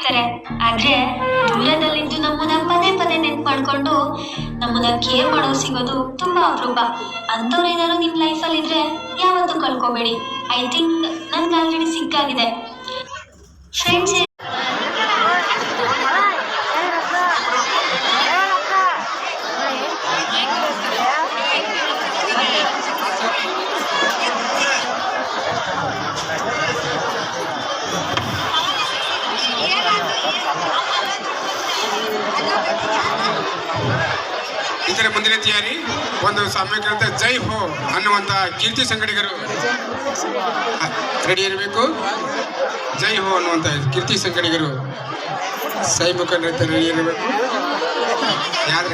ಇದ್ದಾರೆ. ಆದ್ರೆ ದೂರದಲ್ಲಿದ್ದು ನಮ್ಮನ್ನ ಪದೇ ಪದೇ ನೆನ್ಪು ಮಾಡ್ಕೊಂಡು ನಮ್ಮನ್ನ ಕೇರ್ ಮಾಡೋರು ಸಿಗೋದು ತುಂಬಾ ಅಪರೂಪ. ಅಂಥವ್ರು ಏನಾದ್ರು ನಿಮ್ ಲೈಫಲ್ಲಿ ಇದ್ರೆ ಯಾವತ್ತೂ ಕಳ್ಕೊಬೇಡಿ. ಐ ಥಿಂಕ್ ನನ್ಗೆ ಆಲ್ರೆಡಿ ಸಿಕ್ಕಾಗಿದೆ. ಫ್ರೆಂಡ್ಸ್ ಇದರ ಮುಂದಿನ ತಯಾರಿ ಒಂದು ಸಾಮೂಹಿಕ ಜೈ ಹೋ ಅನ್ನುವಂಥ ಕೀರ್ತಿ ಸಂಗಡಿಗರು ರೆಡಿ ಇರಬೇಕು. ಜೈ ಹೋ ಅನ್ನುವಂಥ ಕೀರ್ತಿ ಸಂಗಡಿಗರು ಸೈ ಮುಖ ನೃತ್ಯ ರೆಡಿ ಇರಬೇಕು. ಯಾರು